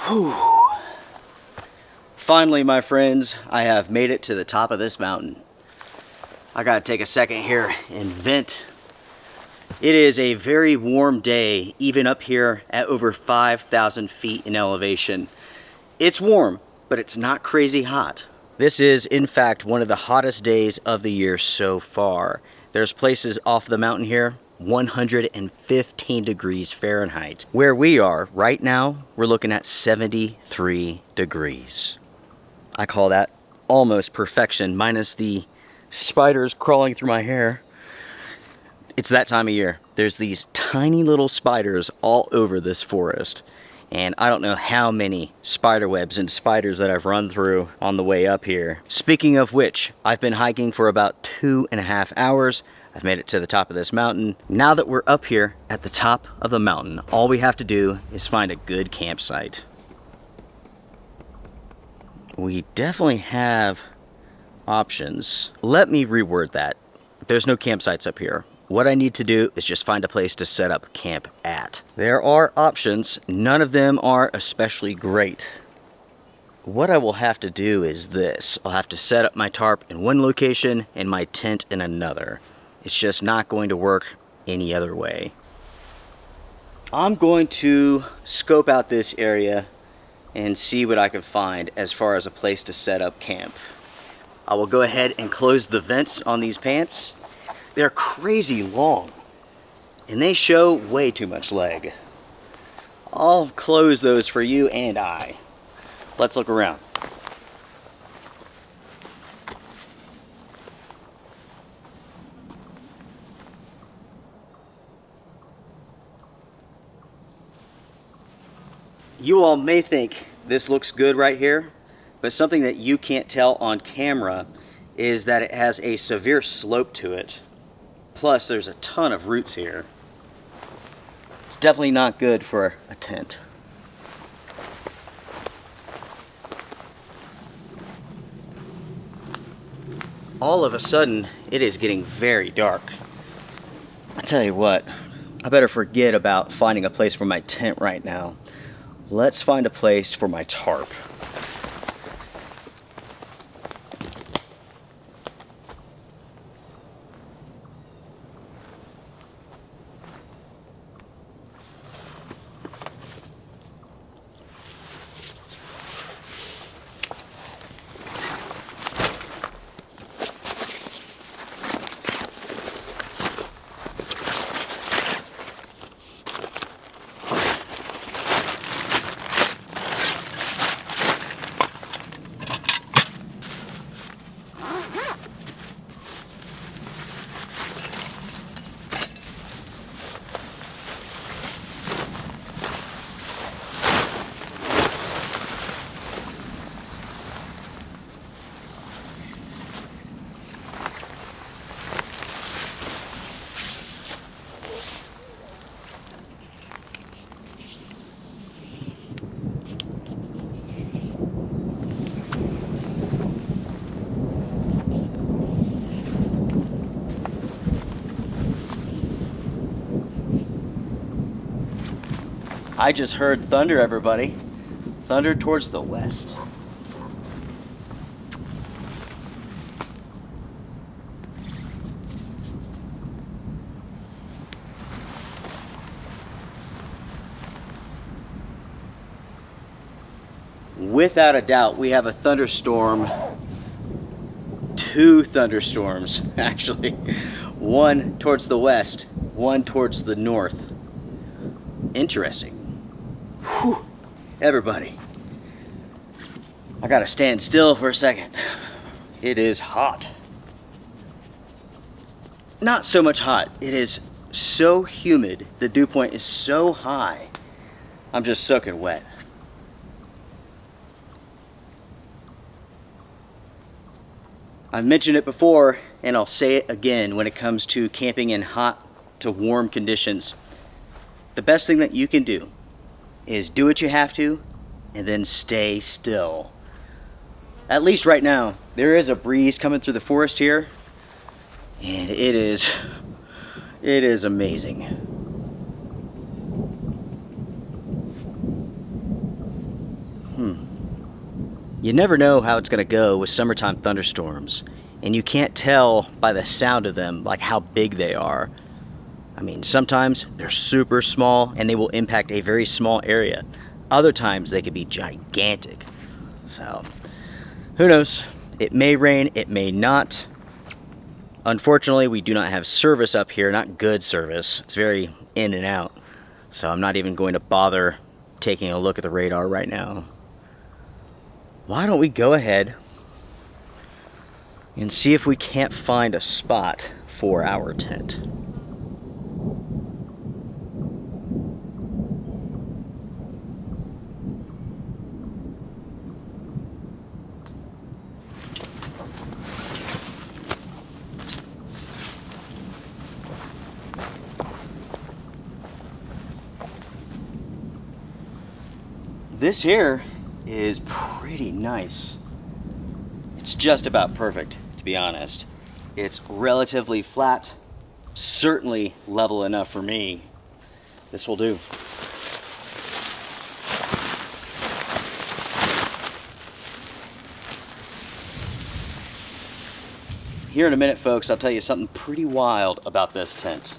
Whew. Finally, my friends, I have made it to the top of this mountain. I gotta take a second here and vent. It is a very warm day, even up here at over 5,000 feet in elevation. It's warm, but it's not crazy hot. This is, in fact, one of the hottest days of the year so far. There's places off the mountain here, 115 degrees Fahrenheit. Where we are right now, we're looking at 73 degrees. I call that almost perfection, minus the spiders crawling through my hair. It's that time of year. There's these tiny little spiders all over this forest. And I don't know how many spider webs and spiders that I've run through on the way up here. Speaking of which, I've been hiking for about 2.5 hours. I've made it to the top of this mountain. Now that we're up here at the top of the mountain, all we have to do is find a good campsite. We definitely have options. Let me reword that. There's no campsites up here. What I need to do is just find a place to set up camp at. There are options. None of them are especially great. What I will have to do is this. I'll have to set up my tarp in one location and my tent in another. It's just not going to work any other way. I'm going to scope out this area and see what I can find as far as a place to set up camp. I will go ahead and close the vents on these pants. They're crazy long, and they show way too much leg. I'll close those for you and I. Let's look around. You all may think this looks good right here, but something that you can't tell on camera is that it has a severe slope to it. Plus, there's a ton of roots here. It's definitely not good for a tent. All of a sudden, it is getting very dark. I tell you what, I better forget about finding a place for my tent right now. Let's find a place for my tarp. I just heard thunder, everybody. Thunder towards the west. Without a doubt, we have a thunderstorm. Two thunderstorms, actually. One towards the west, one towards the north. Interesting. Whew. Everybody, I gotta stand still for a second. It is hot. Not so much hot, it is so humid. The dew point is so high. I'm just soaking wet. I've mentioned it before, and I'll say it again when it comes to camping in hot to warm conditions. The best thing that you can do is do what you have to and then stay still. At least right now, there is a breeze coming through the forest here, and it is amazing. You never know how it's gonna go with summertime thunderstorms, and you can't tell by the sound of them like how big they are. I mean, sometimes they're super small and they will impact a very small area. Other times they could be gigantic. So, who knows? It may rain, it may not. Unfortunately, we do not have service up here, not good service. It's very in and out. So I'm not even going to bother taking a look at the radar right now. Why don't we go ahead and see if we can't find a spot for our tent. This here is pretty nice. It's just about perfect, to be honest. It's relatively flat, certainly level enough for me. This will do. Here in a minute, folks, I'll tell you something pretty wild about this tent.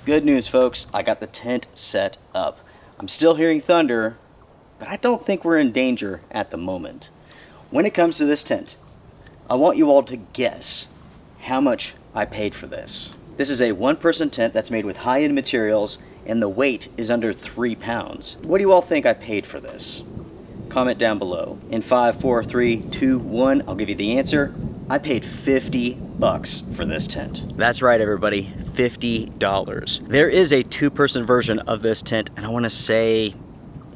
Good news, folks, I got the tent set up. I'm still hearing thunder, but I don't think we're in danger at the moment. When it comes to this tent, I want you all to guess how much I paid for this. This is a one-person tent that's made with high-end materials, and the weight is under 3 pounds. What do you all think I paid for this? Comment down below. In 5, 4, 3, 2, 1, I'll give you the answer. I paid $50 for this tent. That's right, everybody, $50. There is a two-person version of this tent, and I want to say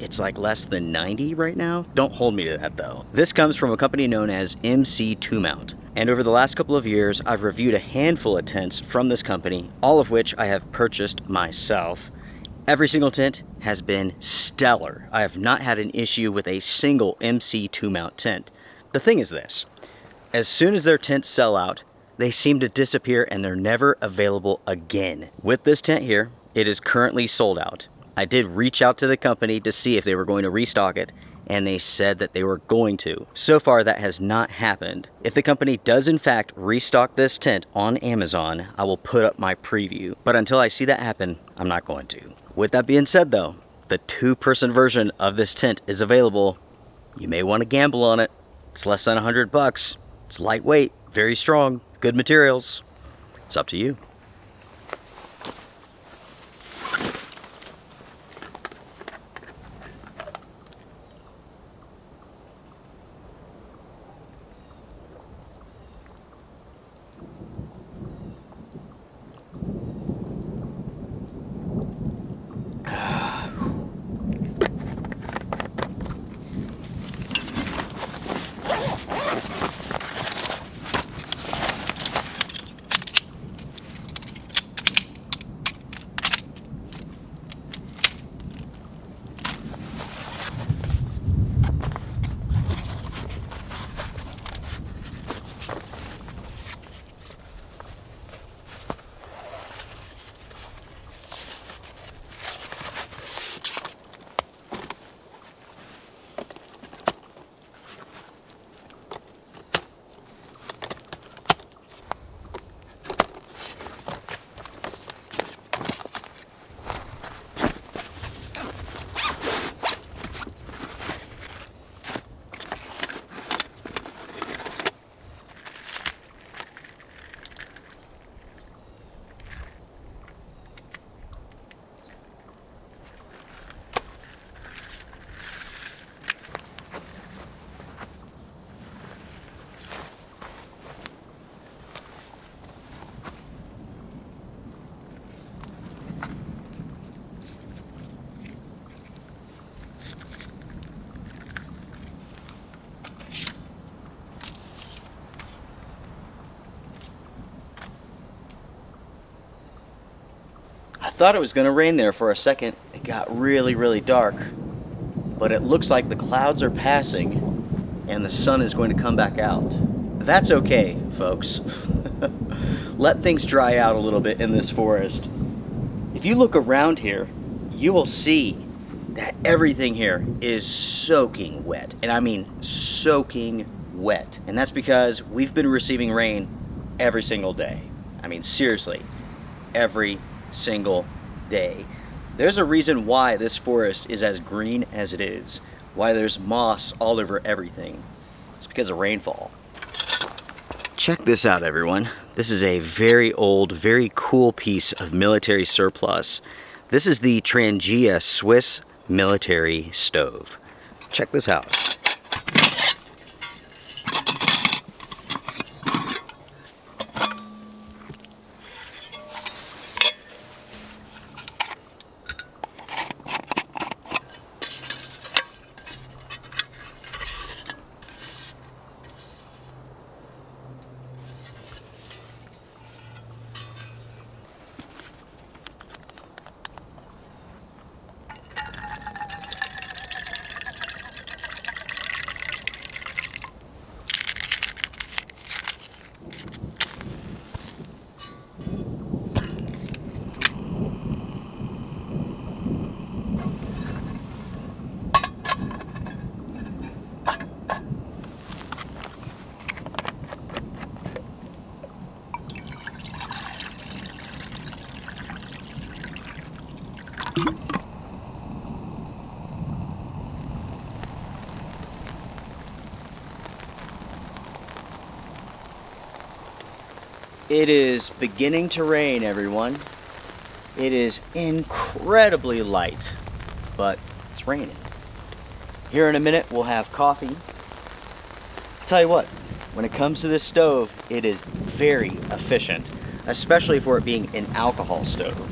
it's like less than 90 right now. Don't hold me to that though. This comes from a company known as MC2 Mount. And over the last couple of years, I've reviewed a handful of tents from this company, all of which I have purchased myself. Every single tent has been stellar. I have not had an issue with a single MC2 Mount tent. The thing is this, as soon as their tents sell out, they seem to disappear and they're never available again. With this tent here, it is currently sold out. I did reach out to the company to see if they were going to restock it, and they said that they were going to. So far, that has not happened. If the company does in fact restock this tent on Amazon, I will put up my preview. But until I see that happen, I'm not going to. With that being said though, the two-person version of this tent is available. You may want to gamble on it. It's less than $100. It's lightweight, very strong, good materials. It's up to you. thought it was going to rain there for a second. It got really, really dark. But it looks like the clouds are passing and the sun is going to come back out. That's okay, folks. Let things dry out a little bit in this forest. If you look around here, you will see that everything here is soaking wet. And I mean soaking wet. And that's because we've been receiving rain every single day. I mean, seriously, every single day. There's a reason why this forest is as green as it is, why there's moss all over everything. It's because of rainfall. Check this out, everyone. This is a very old, very cool piece of military surplus. This is the Trangia Swiss military stove. Check this out. It is beginning to rain, everyone. It is incredibly light, but it's raining. Here in a minute, we'll have coffee. I'll tell you what, when it comes to this stove, it is very efficient, especially for it being an alcohol stove.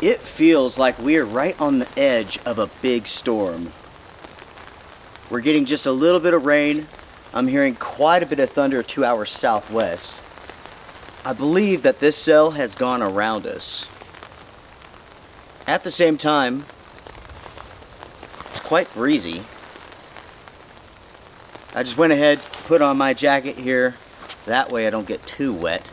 It feels like we're right on the edge of a big storm. We're getting just a little bit of rain. I'm hearing quite a bit of thunder 2 hours southwest. I believe that this cell has gone around us. At the same time, it's quite breezy. I just went ahead, put on my jacket here. That way I don't get too wet.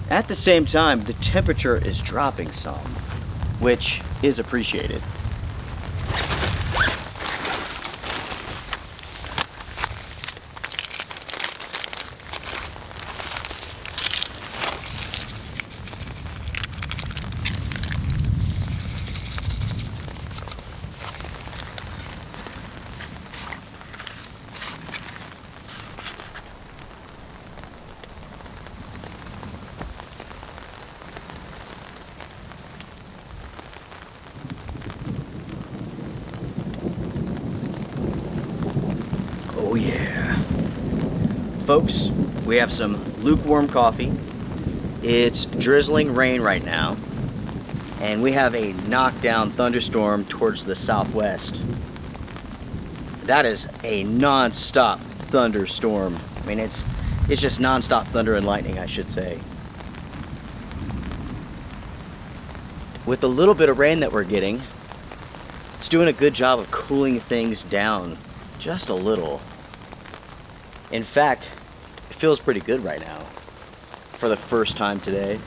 At the same time, the temperature is dropping some, which is appreciated. Oh yeah. Folks, we have some lukewarm coffee. It's drizzling rain right now. And we have a knockdown thunderstorm towards the southwest. That is a non-stop thunderstorm. I mean, it's just non-stop thunder and lightning, I should say. With the little bit of rain that we're getting, it's doing a good job of cooling things down just a little. In fact, it feels pretty good right now for the first time today.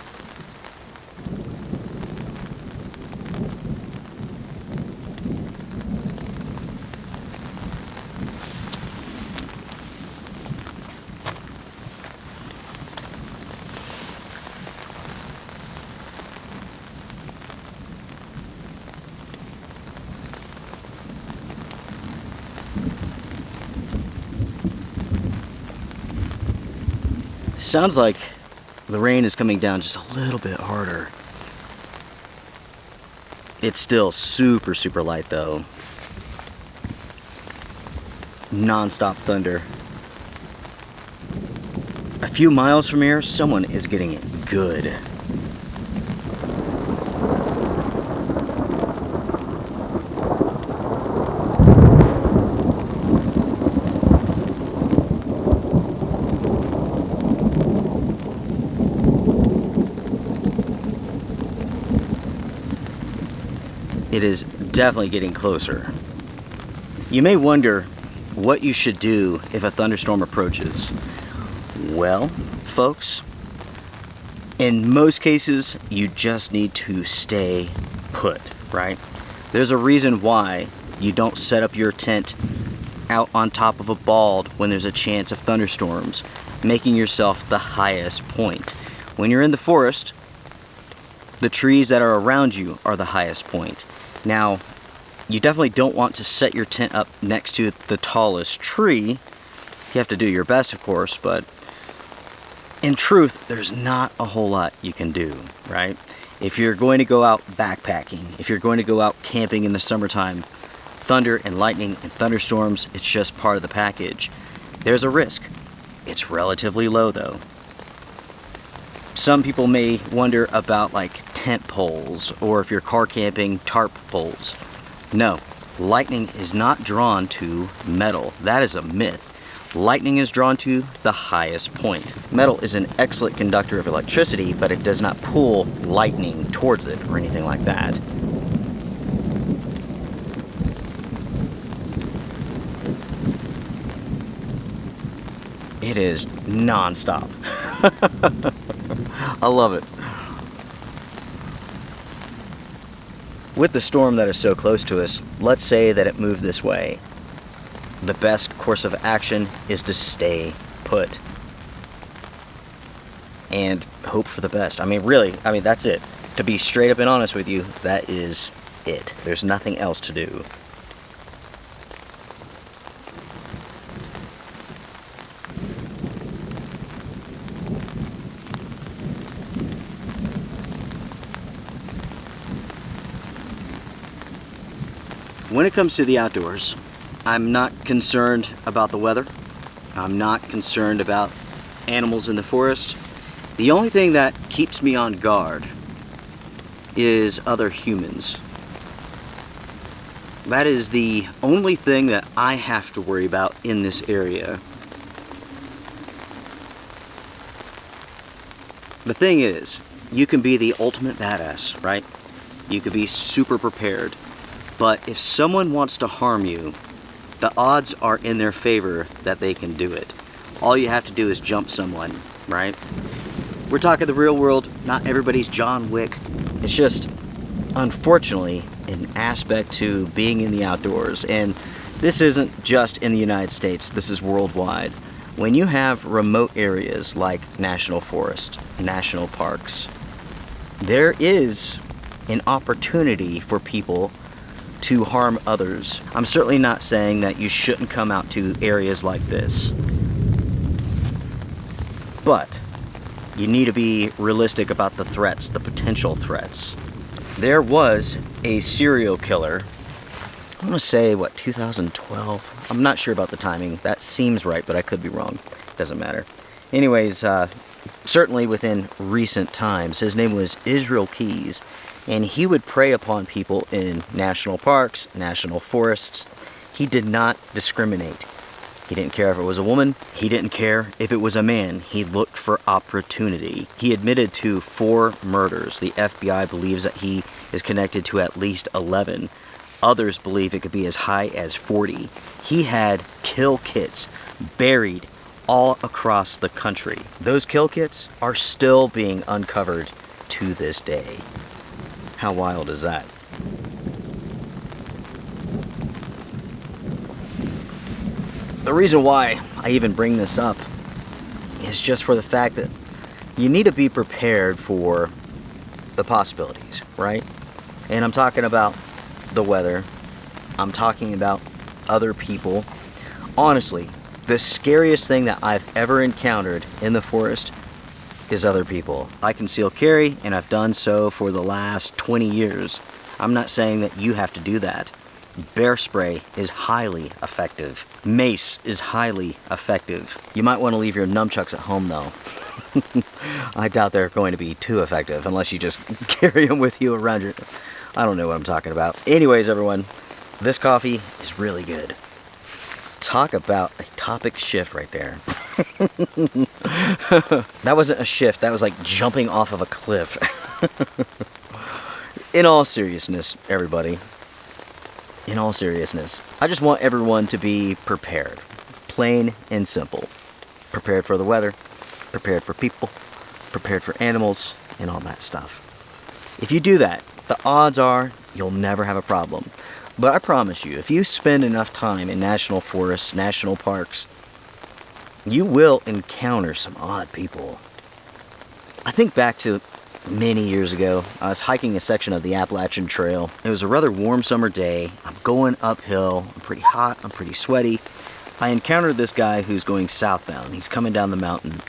Sounds like the rain is coming down just a little bit harder. It's still super, super light though. Non-stop thunder. A few miles from here, someone is getting it good. It is definitely getting closer. You may wonder what you should do if a thunderstorm approaches. Well, folks, in most cases, you just need to stay put, right? There's a reason why you don't set up your tent out on top of a bald when there's a chance of thunderstorms, making yourself the highest point. When you're in the forest, the trees that are around you are the highest point. Now, you definitely don't want to set your tent up next to the tallest tree. You have to do your best, of course, but in truth, there's not a whole lot you can do, right? If you're going to go out backpacking, if you're going to go out camping in the summertime, thunder and lightning and thunderstorms, it's just part of the package. There's a risk. It's relatively low though. Some people may wonder about like tent poles, or if you're car camping, tarp poles. No, lightning is not drawn to metal. That is a myth. Lightning is drawn to the highest point. Metal is an excellent conductor of electricity, but it does not pull lightning towards it or anything like that. It is non-stop. I love it. With the storm that is so close to us, let's say that it moved this way. The best course of action is to stay put and hope for the best. I mean, really, that's it. To be straight up and honest with you, that is it. There's nothing else to do. When it comes to the outdoors, I'm not concerned about the weather. I'm not concerned about animals in the forest. The only thing that keeps me on guard is other humans. That is the only thing that I have to worry about in this area. The thing is, you can be the ultimate badass, right? You could be super prepared. But if someone wants to harm you, the odds are in their favor that they can do it. All you have to do is jump someone, right? We're talking the real world, not everybody's John Wick. It's just, unfortunately, an aspect to being in the outdoors. And this isn't just in the United States, this is worldwide. When you have remote areas like national forests, national parks, there is an opportunity for people to harm others. I'm certainly not saying that you shouldn't come out to areas like this, but you need to be realistic about the threats, the potential threats. There was a serial killer, I want to say, 2012? I'm not sure about the timing. That seems right, but I could be wrong. Doesn't matter. Anyways, certainly within recent times, his name was Israel Keys. And he would prey upon people in national parks, national forests. He did not discriminate. He didn't care if it was a woman. He didn't care if it was a man. He looked for opportunity. He admitted to 4 murders. The FBI believes that he is connected to at least 11. Others believe it could be as high as 40. He had kill kits buried all across the country. Those kill kits are still being uncovered to this day. How wild is that? The reason why I even bring this up is just for the fact that you need to be prepared for the possibilities, right? And I'm talking about the weather. I'm talking about other people. Honestly, the scariest thing that I've ever encountered in the forest is other people. I conceal carry, and I've done so for the last 20 years. I'm not saying that you have to do that. Bear spray is highly effective. Mace is highly effective. You might want to leave your nunchucks at home though. I doubt they're going to be too effective unless you just carry them with you around your... I don't know what I'm talking about. Anyways, everyone, this coffee is really good. Talk about a topic shift right there. That wasn't a shift, that was like jumping off of a cliff. In all seriousness, everybody, in all seriousness, I just want everyone to be prepared. Plain and simple. Prepared for the weather, prepared for people, prepared for animals, and all that stuff. If you do that, the odds are you'll never have a problem. But I promise you, if you spend enough time in national forests, national parks, you will encounter some odd people. I think back to many years ago. I was hiking a section of the Appalachian Trail. It was a rather warm summer day. I'm going uphill. I'm pretty hot. I'm pretty sweaty. I encountered this guy who's going southbound. He's coming down the mountain.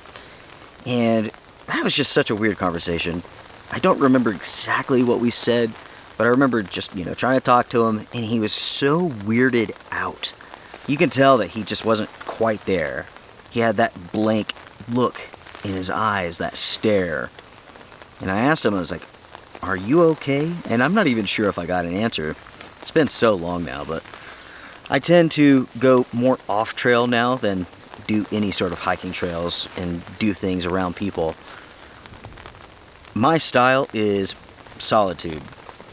And that was just such a weird conversation. I don't remember exactly what we said, but I remember just, trying to talk to him, and he was so weirded out. You can tell that he just wasn't quite there. He had that blank look in his eyes, that stare. And I asked him, I was like, "Are you okay?" And I'm not even sure if I got an answer. It's been so long now, but I tend to go more off trail now than do any sort of hiking trails and do things around people. My style is solitude.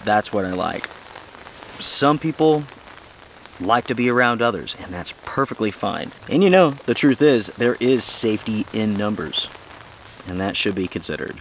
That's what I like. Some people like to be around others, and that's perfectly fine. And the truth is, there is safety in numbers, and that should be considered.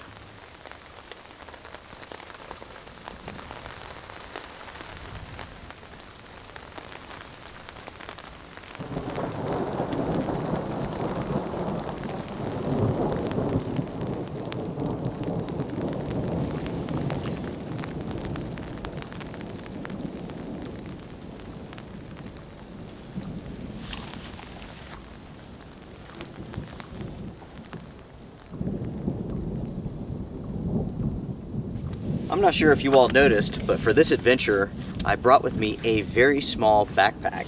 I'm not sure if you all noticed, but for this adventure, I brought with me a very small backpack.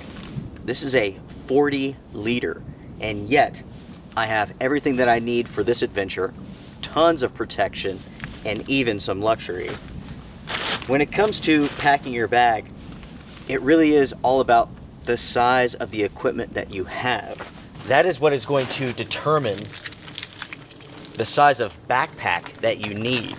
This is a 40 liter, and yet I have everything that I need for this adventure, tons of protection, and even some luxury. When it comes to packing your bag, it really is all about the size of the equipment that you have. That is what is going to determine the size of backpack that you need.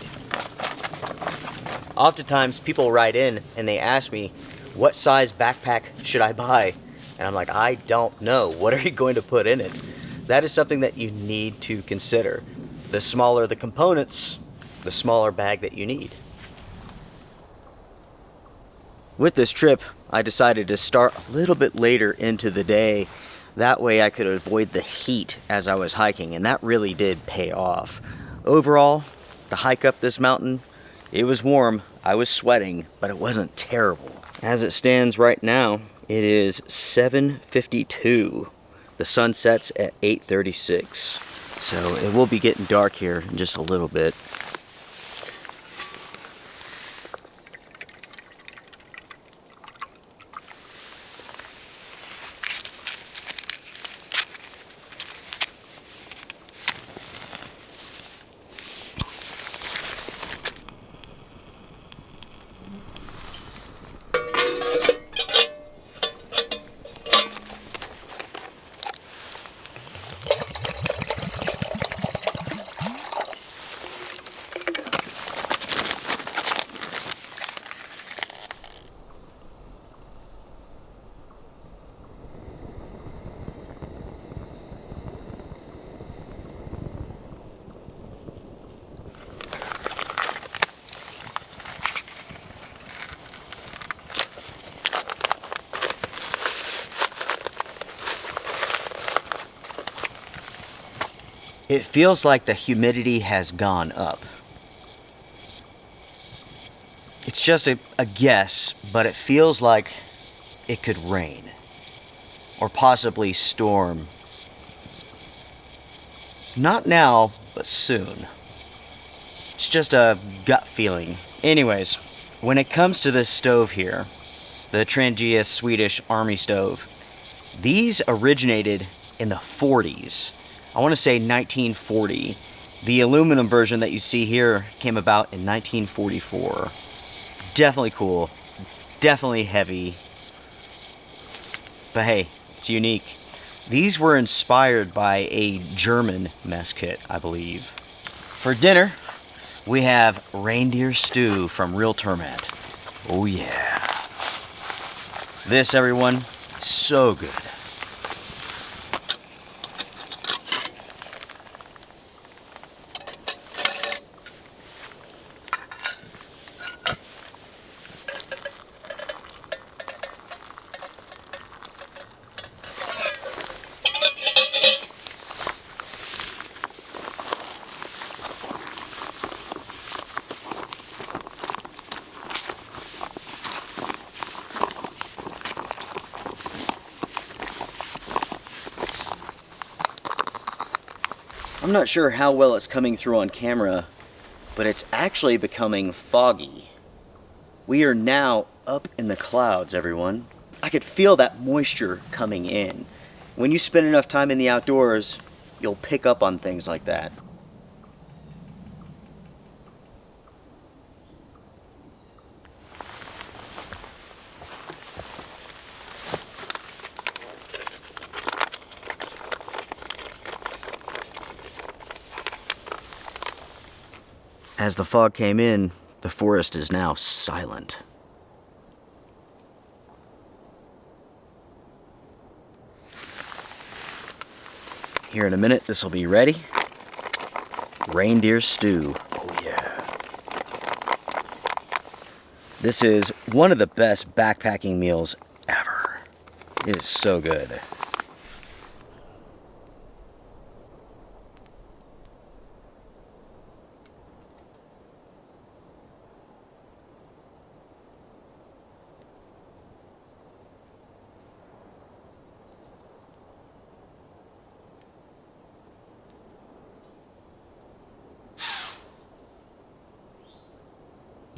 Oftentimes people write in and they ask me, what size backpack should I buy? And I'm like, I don't know. What are you going to put in it? That is something that you need to consider. The smaller the components, the smaller bag that you need. With this trip, I decided to start a little bit later into the day. That way I could avoid the heat as I was hiking, and that really did pay off. Overall, the hike up this mountain, it was warm. I was sweating, but it wasn't terrible. As it stands right now, it is 7:52. The sun sets at 8:36. So it will be getting dark here in just a little bit. It feels like the humidity has gone up. It's just a guess, but it feels like it could rain or possibly storm. Not now, but soon. It's just a gut feeling. Anyways, When it comes to this stove here, the Trangia Swedish Army stove, these originated in the 40s. I want to say 1940. The aluminum version that you see here came about in 1944. Definitely cool, definitely heavy, but hey, it's unique. These were inspired by a German mess kit, I believe. For dinner, we have reindeer stew from Real Termat. Oh yeah. This, everyone, so good. I'm not sure how well it's coming through on camera, but it's actually becoming foggy. We are now up in the clouds, everyone. I could feel that moisture coming in. When you spend enough time in the outdoors, you'll pick up on things like that. As the fog came in, the forest is now silent. Here in a minute, this will be ready. Reindeer stew. Oh yeah. This is one of the best backpacking meals ever. It is so good.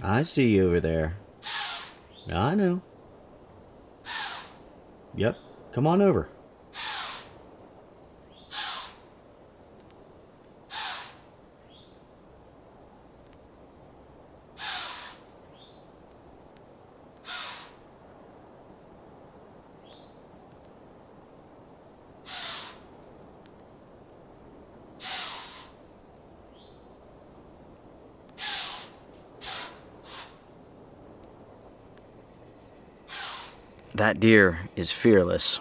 I see you over there. I know. Yep, come on over. That deer is fearless.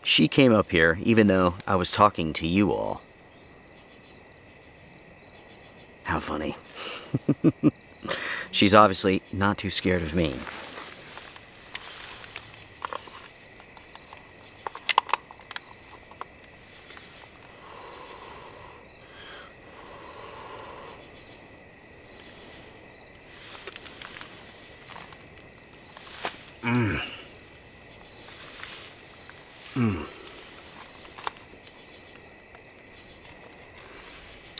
She came up here even though I was talking to you all. How funny. She's obviously not too scared of me.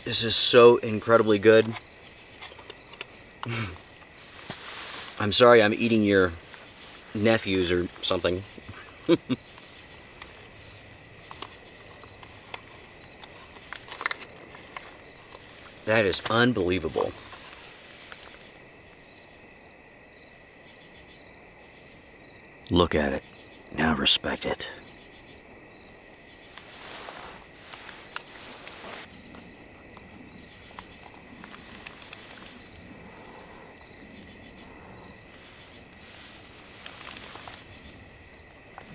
This is so incredibly good. I'm sorry I'm eating your nephews or something. That is unbelievable. Look at it. Now respect it.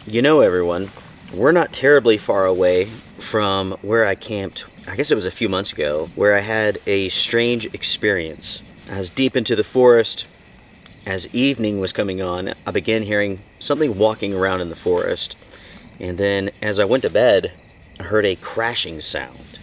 You know, everyone, we're not terribly far away from where I camped, I guess it was a few months ago, where I had a strange experience. I was deep into the forest. As evening was coming on, I began hearing something walking around in the forest. And then as I went to bed, I heard a crashing sound.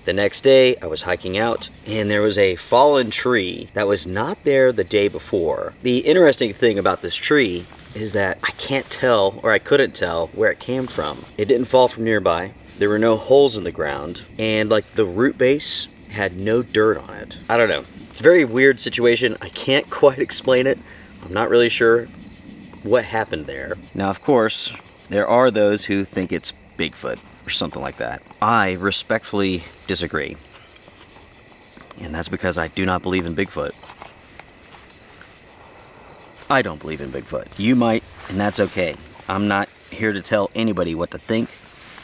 The next day, I was hiking out, and there was a fallen tree that was not there the day before. The interesting thing about this tree is that I can't tell, or I couldn't tell, where it came from. It didn't fall from nearby. There were no holes in the ground, and like the root base had no dirt on it. I don't know. It's a very weird situation. I can't quite explain it. I'm not really sure what happened there. Now, of course, there are those who think it's Bigfoot or something like that. I respectfully disagree. And that's because I do not believe in Bigfoot. I don't believe in Bigfoot. You might, and that's okay. I'm not here to tell anybody what to think,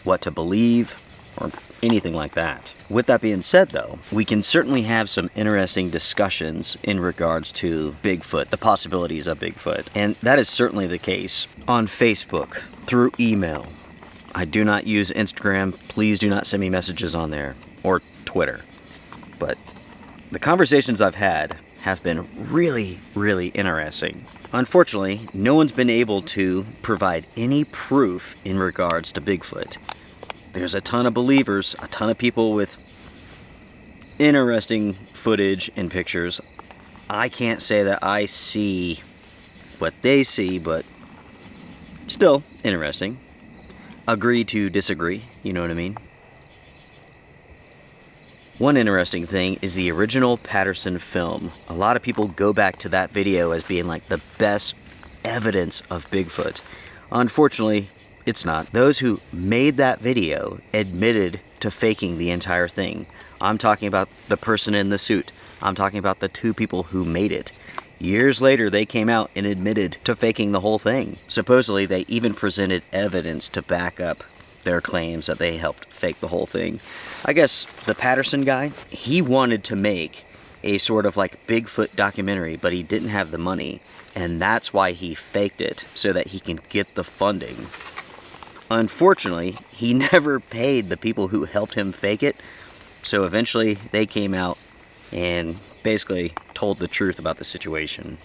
what to believe, or anything like that. With that being said though, we can certainly have some interesting discussions in regards to Bigfoot, the possibilities of Bigfoot. And that is certainly the case on Facebook, through email. I do not use Instagram. Please do not send me messages on there, or Twitter. But the conversations I've had have been really, really interesting. Unfortunately, no one's been able to provide any proof in regards to Bigfoot. There's a ton of believers, a ton of people with interesting footage and pictures. I can't say that I see what they see, but still interesting. Agree to disagree, you know what I mean? One interesting thing is the original Patterson film. A lot of people go back to that video as being like the best evidence of Bigfoot. Unfortunately, it's not. Those who made that video admitted to faking the entire thing. I'm talking about the person in the suit. I'm talking about the two people who made it. Years later, they came out and admitted to faking the whole thing. Supposedly, they even presented evidence to back up their claims that they helped fake the whole thing. I guess the Patterson guy, he wanted to make a sort of like Bigfoot documentary, but he didn't have the money. And that's why he faked it, so that he can get the funding. Unfortunately, he never paid the people who helped him fake it. So eventually they came out and basically told the truth about the situation.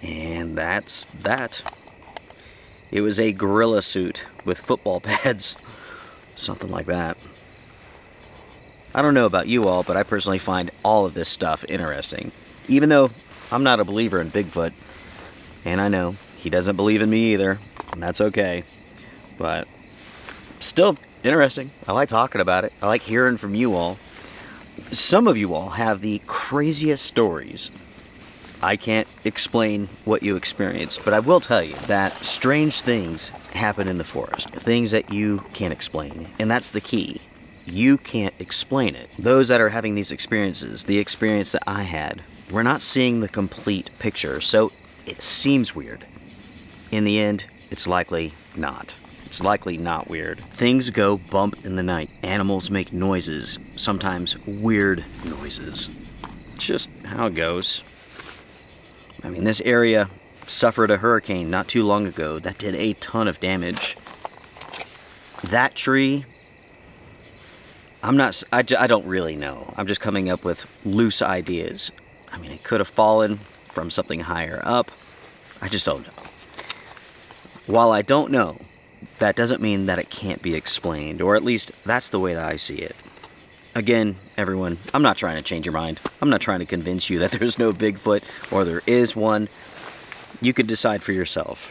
And that's that. It was a gorilla suit with football pads. Something like that. I don't know about you all, but I personally find all of this stuff interesting. Even though I'm not a believer in Bigfoot, and I know he doesn't believe in me either, and that's okay. But still interesting. I like talking about it. I like hearing from you all. Some of you all have the craziest stories. I can't explain what you experienced, but I will tell you that strange things happen in the forest. Things that you can't explain. And that's the key. You can't explain it. Those that are having these experiences, the experience that I had, we're not seeing the complete picture, so it seems weird. In the end, it's likely not. It's likely not weird. Things go bump in the night. Animals make noises, sometimes weird noises. It's just how it goes. I mean, this area suffered a hurricane not too long ago that did a ton of damage. That tree, I don't really know. I'm just coming up with loose ideas. I mean, it could have fallen from something higher up. I just don't know. While I don't know, that doesn't mean that it can't be explained, or at least that's the way that I see it. Again, everyone, I'm not trying to change your mind. I'm not trying to convince you that there's no Bigfoot or there is one. You could decide for yourself.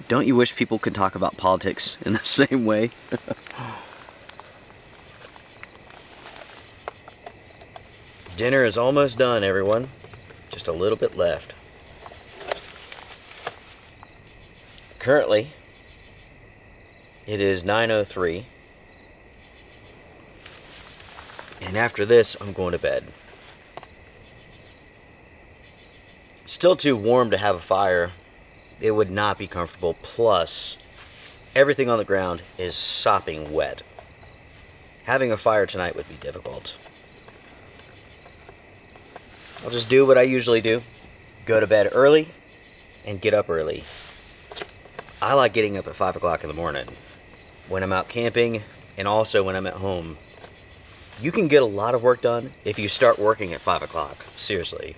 Don't you wish people could talk about politics in the same way? Dinner is almost done, everyone. Just a little bit left. Currently, it is 9:03. And after this, I'm going to bed. It's still too warm to have a fire. It would not be comfortable. Plus, everything on the ground is sopping wet. Having a fire tonight would be difficult. I'll just do what I usually do. Go to bed early and get up early. I like getting up at 5 o'clock in the morning when I'm out camping and also when I'm at home. You can get a lot of work done if you start working at 5 o'clock. Seriously.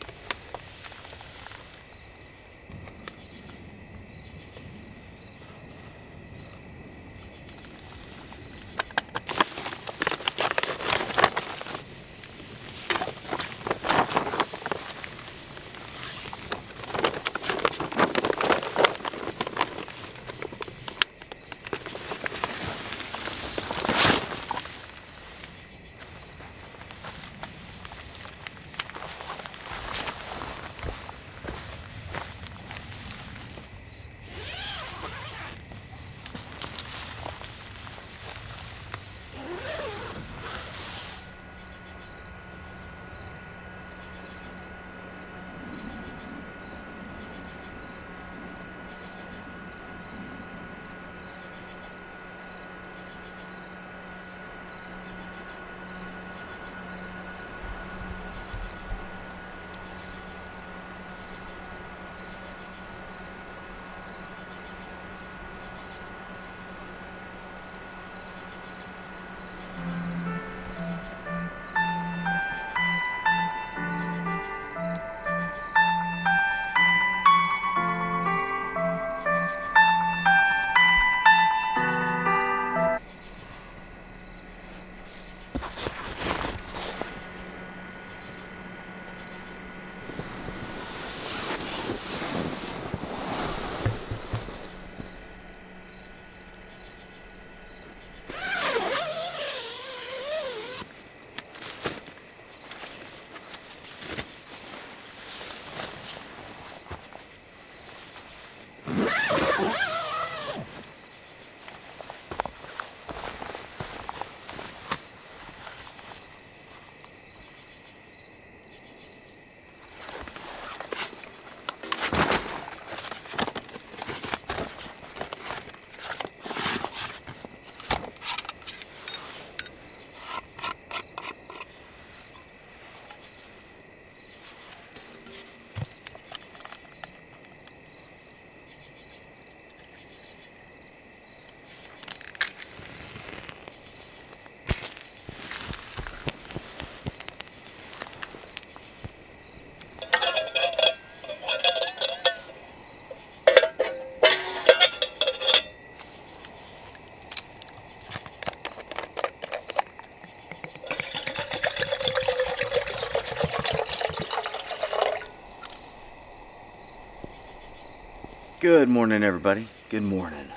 Good morning, everybody. Good morning.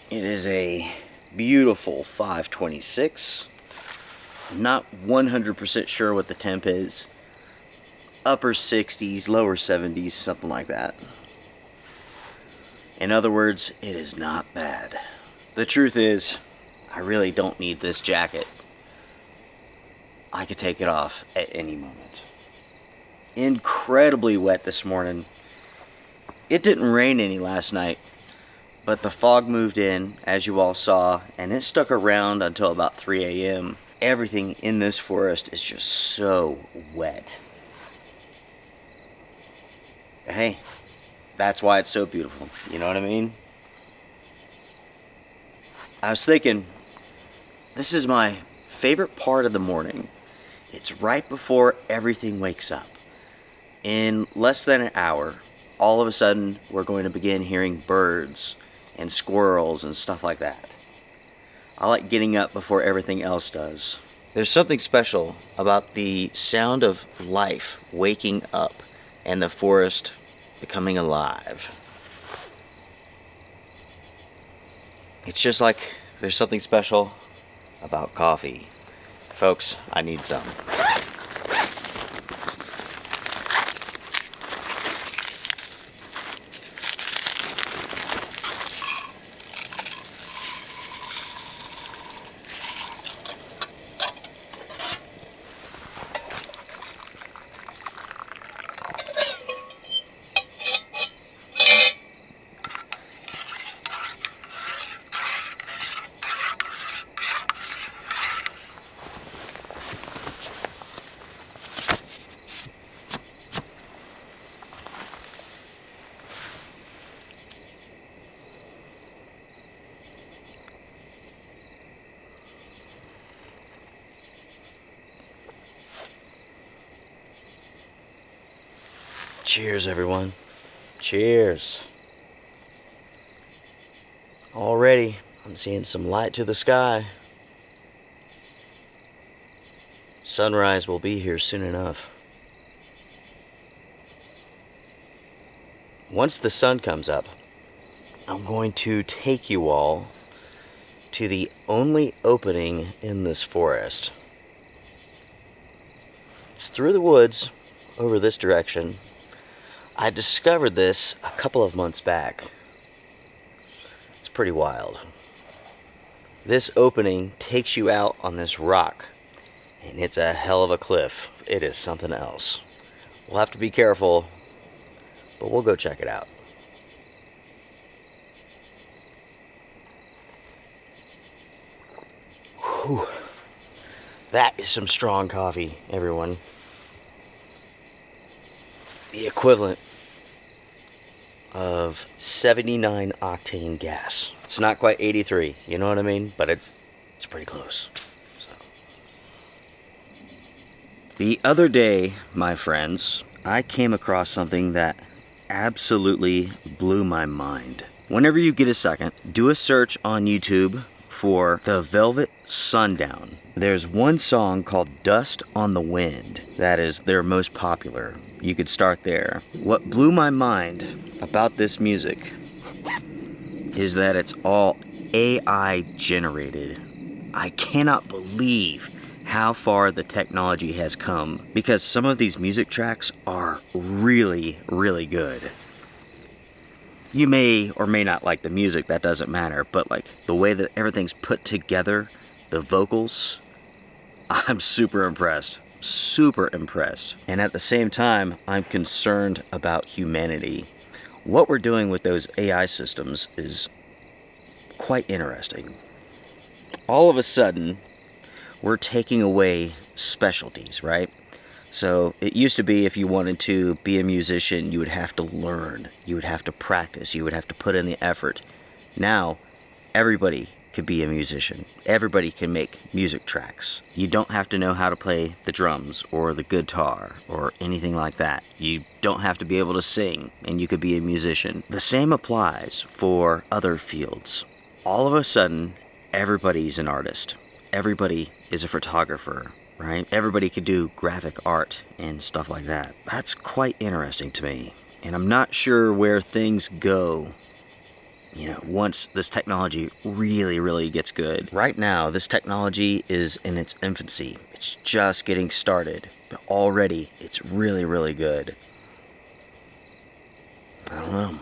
It is a beautiful 5:26. I'm not 100% sure what the temp is. Upper 60s, lower 70s, something like that. In other words, it is not bad. The truth is, I really don't need this jacket. I could take it off at any moment. Incredibly wet this morning. It didn't rain any last night, but the fog moved in, as you all saw, and it stuck around until about 3 a.m. Everything in this forest is just so wet. Hey, that's why it's so beautiful, you know what I mean? I was thinking, this is my favorite part of the morning. It's right before everything wakes up. In less than an hour, all of a sudden, we're going to begin hearing birds and squirrels and stuff like that. I like getting up before everything else does. There's something special about the sound of life waking up and the forest becoming alive. It's just like there's something special about coffee. Folks, I need some. Cheers, everyone. Cheers. Already, I'm seeing some light to the sky. Sunrise will be here soon enough. Once the sun comes up, I'm going to take you all to the only opening in this forest. It's through the woods, over this direction. I discovered this a couple of months back. It's pretty wild. This opening takes you out on this rock, and it's a hell of a cliff. It is something else. We'll have to be careful, but we'll go check it out. Whew. That is some strong coffee, everyone. The equivalent of 79 octane gas. It's not quite 83, you know what I mean? But it's pretty close. So. The other day, my friends, I came across something that absolutely blew my mind. Whenever you get a second, do a search on YouTube for The Velvet Sundown. There's one song called Dust on the Wind that is their most popular. You could start there. What blew my mind about this music is that it's all AI generated. I cannot believe how far the technology has come, because some of these music tracks are really, really good. You may or may not like the music, that doesn't matter, but like the way that everything's put together, the vocals, I'm super impressed. Super impressed. And at the same time, I'm concerned about humanity. What we're doing with those AI systems is quite interesting. All of a sudden, we're taking away specialties, right? So it used to be if you wanted to be a musician, you would have to learn, you would have to practice, you would have to put in the effort. Now, everybody could be a musician. Everybody can make music tracks. You don't have to know how to play the drums or the guitar or anything like that. You don't have to be able to sing, and you could be a musician. The same applies for other fields. All of a sudden, everybody's an artist. Everybody is a photographer, right? Everybody could do graphic art and stuff like that. That's quite interesting to me. And I'm not sure where things go, you know, once this technology really gets good. Right now, this technology is in its infancy. It's just getting started, but already it's really good. I don't know.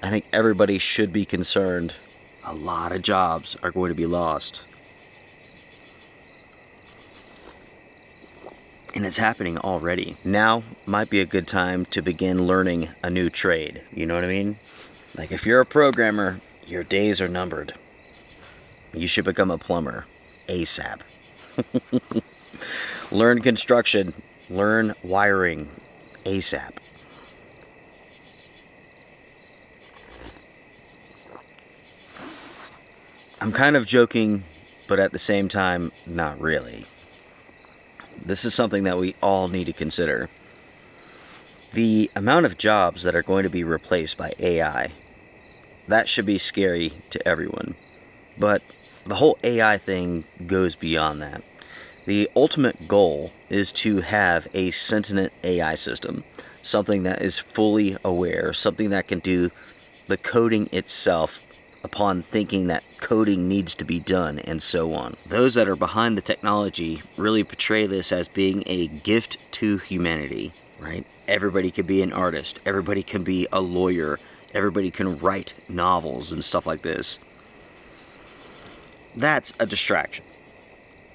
I think everybody should be concerned. A lot of jobs are going to be lost. And it's happening already. Now might be a good time to begin learning a new trade. You know what I mean? Like if you're a programmer, your days are numbered. You should become a plumber ASAP. Learn construction, learn wiring ASAP. I'm kind of joking, but at the same time, not really. This is something that we all need to consider. The amount of jobs that are going to be replaced by AI, that should be scary to everyone. But the whole AI thing goes beyond that. The ultimate goal is to have a sentient AI system, something that is fully aware, something that can do the coding itself upon thinking that coding needs to be done, and so on. Those that are behind the technology really portray this as being a gift to humanity, right? Everybody can be an artist, everybody can be a lawyer, everybody can write novels and stuff like this. That's a distraction.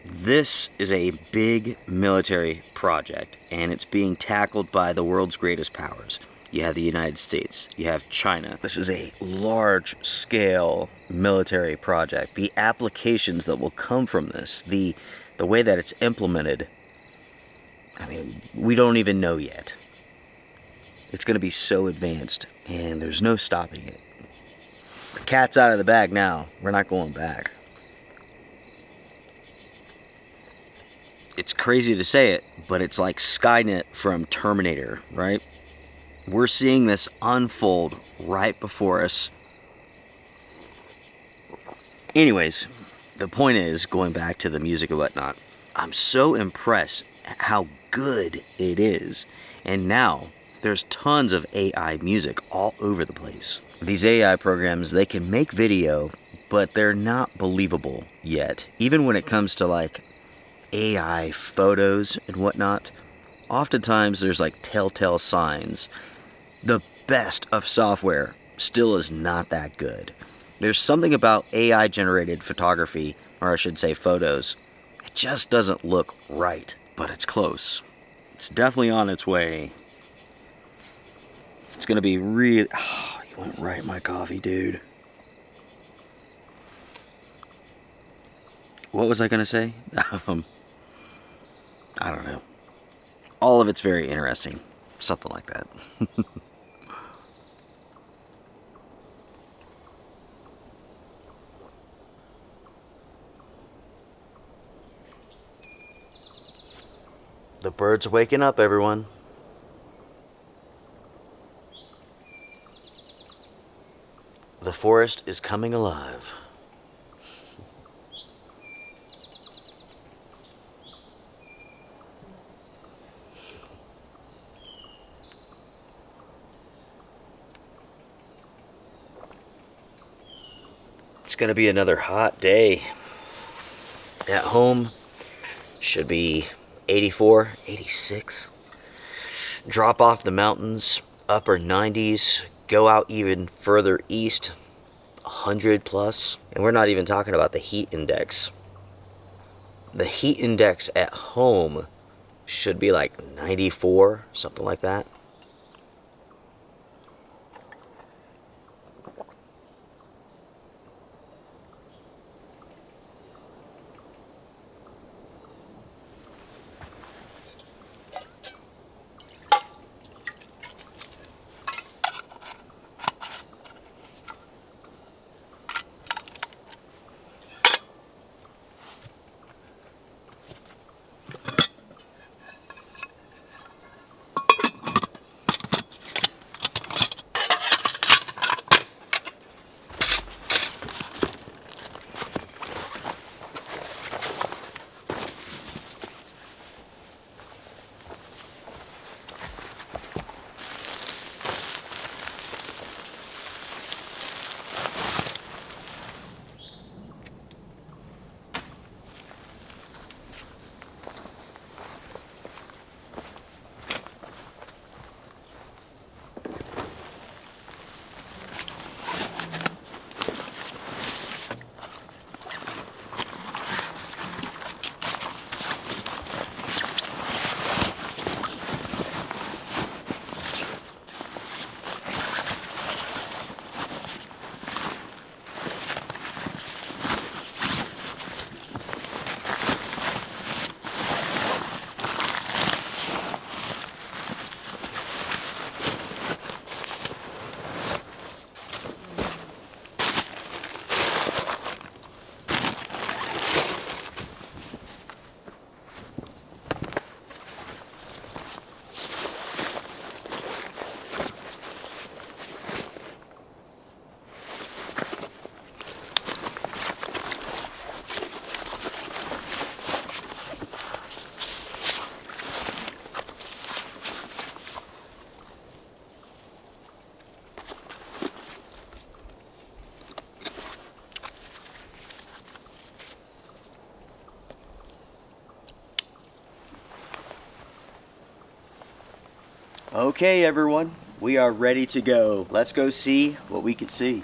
This is a big military project, and it's being tackled by the world's greatest powers. You have the United States, you have China. This is a large-scale military project. The applications that will come from this, the way that it's implemented, I mean, we don't even know yet. It's going to be so advanced, and there's no stopping it. The cat's out of the bag now. We're not going back. It's crazy to say it, but it's like Skynet from Terminator, right? We're seeing this unfold right before us. Anyways, the point is, going back to the music and whatnot, I'm so impressed at how good it is. And now, there's tons of AI music all over the place. These AI programs, they can make video, but they're not believable yet. Even when it comes to like AI photos and whatnot, oftentimes there's like telltale signs. The best of software still is not that good. There's something about AI generated photography, or I should say photos. It just doesn't look right, but it's close. It's definitely on its way. It's gonna be real. Oh, you went right in my coffee, dude. What was I gonna say? I don't know. All of it's very interesting. Something like that. The birds are waking up, everyone. The forest is coming alive. It's gonna be another hot day. At home, should be 84, 86. Drop off the mountains, upper 90s, go out even further east, 100 plus. And we're not even talking about the heat index. The heat index at home should be like 94, something like that. Okay, everyone, we are ready to go. Let's go see what we can see.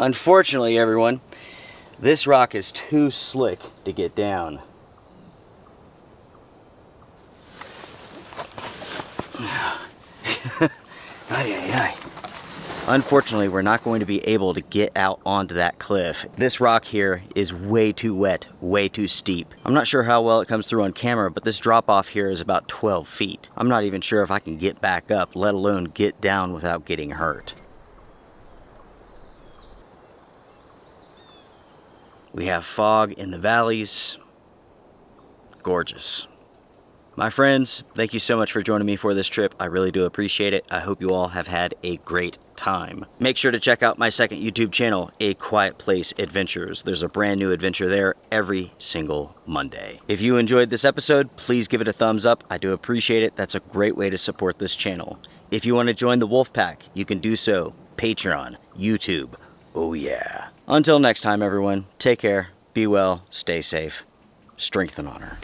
Unfortunately, everyone, this rock is too slick to get down. Unfortunately, we're not going to be able to get out onto that cliff. This rock here is way too wet, way too steep. I'm not sure how well it comes through on camera, but this drop off here is about 12 feet. I'm not even sure if I can get back up, let alone get down without getting hurt. We have fog in the valleys. Gorgeous. My friends, thank you so much for joining me for this trip. I really do appreciate it. I hope you all have had a great time. Make sure to check out my second YouTube channel, A Quiet Place Adventures. There's a brand new adventure there every single Monday. If you enjoyed this episode, please give it a thumbs up. I do appreciate it. That's a great way to support this channel. If you want to join the Wolf Pack, you can do so. Patreon, YouTube. Oh yeah. Until next time, everyone, take care, be well, stay safe, strength and honor.